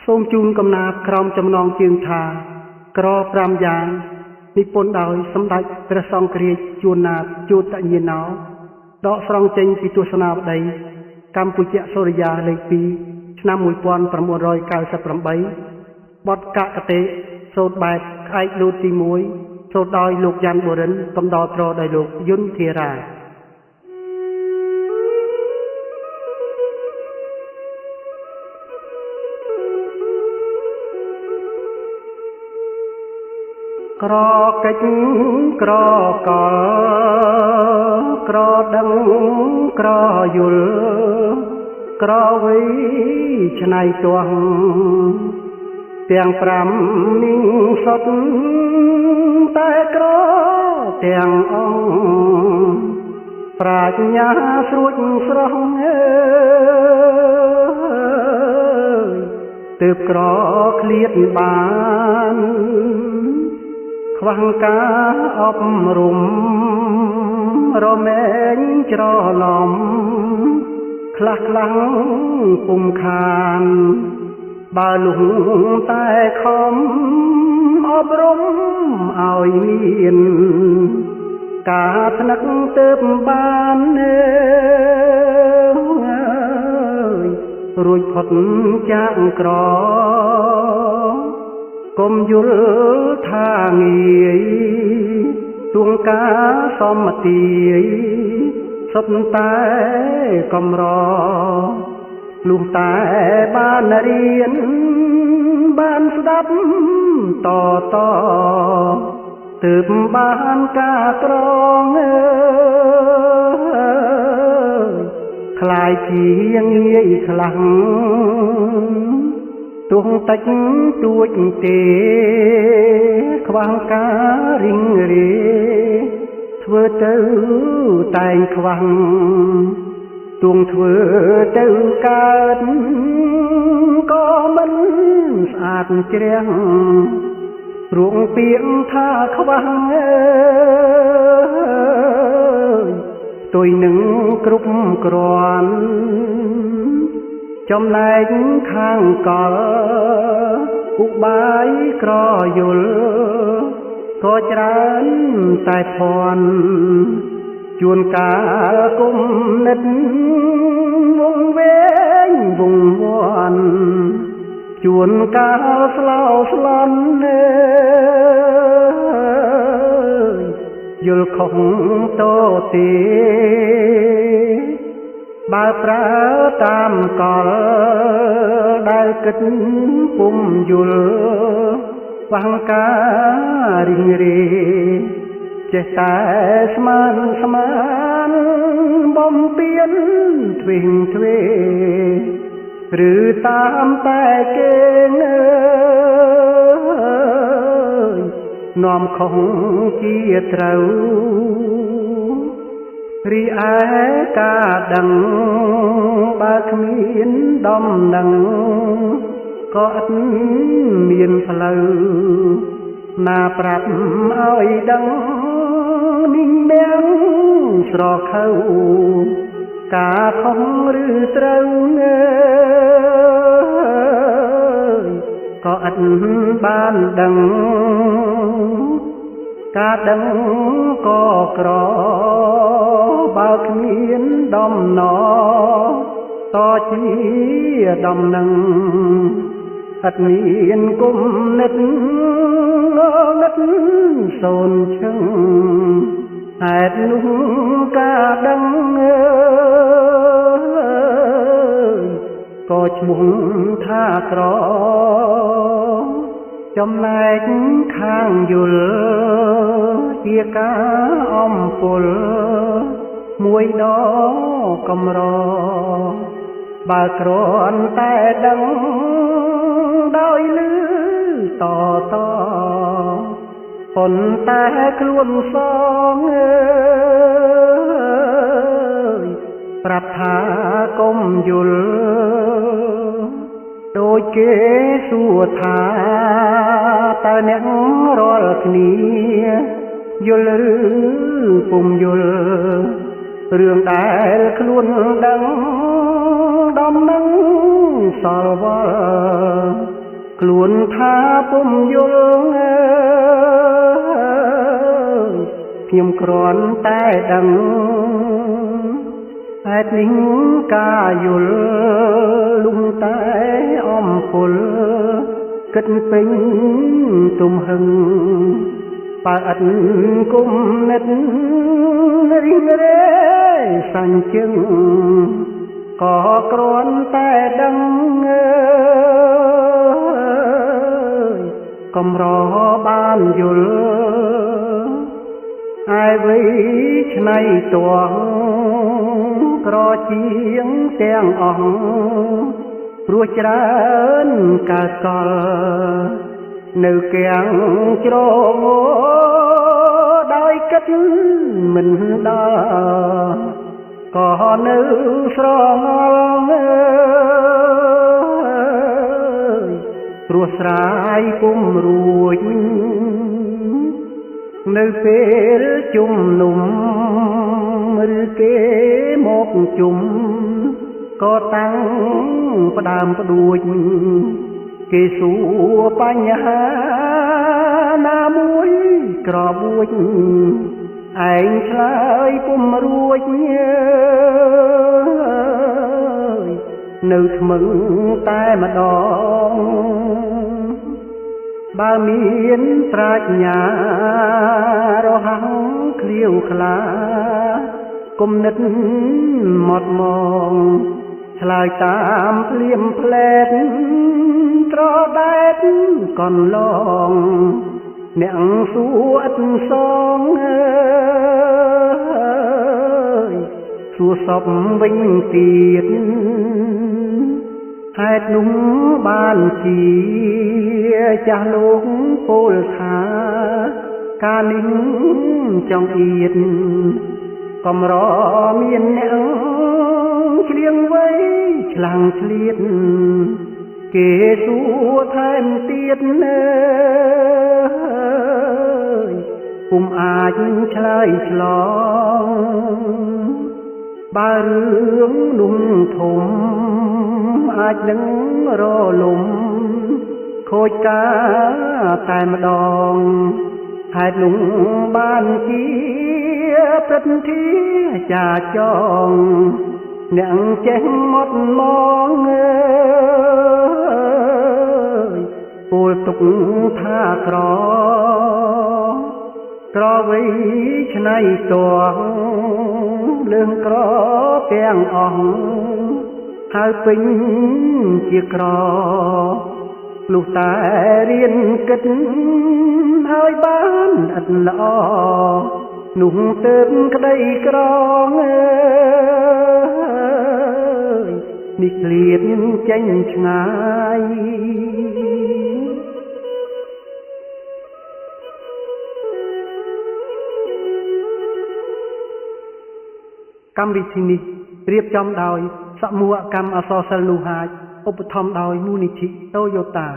សូមជូនកំណាព្យក្រោមចំណងជើងថាក្រ5យ៉ាងនិពន្ធដោយសម្ដេចព្រះសង្ឃរាជជួនណាតជូតញាណោដកស្រង់ចេញពីទស្សនាវដ្តីកម្ពុជាសូរិយាលេខ2ឆ្នាំ1998បទកកតេសូត្របែបក្អែកលូតទី1សូត្រដោយលោកយ៉ាន់បូរិនកំដរត្រដោយលោកយុនធីរាក្រកិច្ចក្រកលក្រដឹងក្រយល់ក្រវៃឆ្នៃទាស់ទាំង5និងសុទ្ធតែក្រទាំងអង្គប្រាជ្ញាស្រួចស្រស់ទើបក្រឃ្លាតបានខ្វះការអប់រំរមែងច្រឡំខ្លះខ្លាំងពុំខានបើលុះតែខំអប់រំឲ្យមានការថ្នឹកទៅបានរួចផុតចាកក្រកុំយល់ថាងាយទួងការសមទាយសុទ្ធតែកំរលុះតែបានរៀនបានស្ដាប់តទើបបានការត្រង់ខ្លាយជាងាយខ្លាំងទួងតិចទួចទេខ្វះការរិងរេធ្វើទៅតែងខ្វះទួងធ្វើទៅកើតក៏មិនស្អាតជ្រះរួងពាងថាខ្វះទុយនឹងគ្រប់គ្រាន់ចំណែកខាងកលឧបាយក្រយល់ក៏ច្រើនតែភ័ណ្ឌជួនកាលគុំនិតវងវែងវងវាន់ជួនកាលស្លោស្លន់យល់ខុសតទេបើប្រើតាមកលដែលគិតពុំយល់វង្ការរិងរេចេះតែស្មានបំពេញទ្វេងទ្វេឬតាមតែគេនាំខុសជាត្រូវរីឯការដឹងបើគ្មានដំណឹងក៏ឥតមានផ្លូវណាប្រាប់ឲ្យដឹងមីងមាំងស្រខៅការខំឬត្រូវក៏ឥតបានដឹងការដឹងក៏ក្របើគ្មានដំណតជាដំណឹងឥតមានគុំនិតសូនឈឹងហេតុនោះការដឹងក៏ឈ្មោះថាក្រចំណែកខាងយល់ជាការអំពុលមួយដកំរបើគ្រាន់តែដឹងដោយលឺតប៉ុន្តែខ្លួនសងប្រាប់ថាកុំយល់ដូចគេសួរថាតើអ្នករាល់គ្នាយល់ឬពុំយល់រឿងដែលខ្លួនដឹងដំណឹងសល់វល់ ខ្លួនថាពុំយល់ខ្ញុំគ្រាន់តែដឹងហេតុនេះការយល់លំតែអំពុលគិតពេញទំហឹងបើអត់គុំនិតរិះរេសាញ់ជឹងក៏គ្រាន់តែដឹងកំរបានយល់ហើយវិឆ្នៃតួក្រជាងទាំងអស់ព្រោះច្រើនកើតកលនៅគាំងជ្រងដោយគិតមិនដល់ក៏នៅស្រងល់ព្រោះស្រាយពុំរួចនៅពេលជុំនុំឬគេមកជុំក៏តាំងផ្ដើមផ្ដួចគេសួរបញ្ហាណាមួយក្របួចឯងឆ្លើយពុំរួចនៅថ្មឹងតែម្ដងបើមានប្រាជ្ញារហ័សឃ្លាវខ្លាគំនិតម៉ត់មងឆ្លើយតាមភ្លាមភ្លែតត្រដែតកន្លងអ្នកសួរឥតសងសួរសពវិញទៀតហេតុនោះបានជាចាស់លោកពោលថាការនេះចង់អៀតកំរមានអ្នកឆ្លៀងវៃឆ្លាំងឆ្លៀតគេសួរថែមទៀតពុំអាចឆ្លើយឆ្លងបើរឿងនោះធំអាចនឹងរលំខូចការតែម្ដងហេតុនោះបានជាព្រឹទ្ធាចាចងអ្នកចេះមកមកពោលទុកថាក្រវៃឆ្នៃតួលឿងក្រទាំងអស់ហើយពេញជាក្រលុះតែរៀនគិតហើយបានឥតល្អនោះទើបក្តីក្រនេះឃ្លាតចេញឆ្ងាយកម្មវិធីនេះរៀបចំដោយសមូហកម្មអក្សរសិល្ប៍នូហាចឧបត្ថម្ភដោយមូលនិធិ Toyota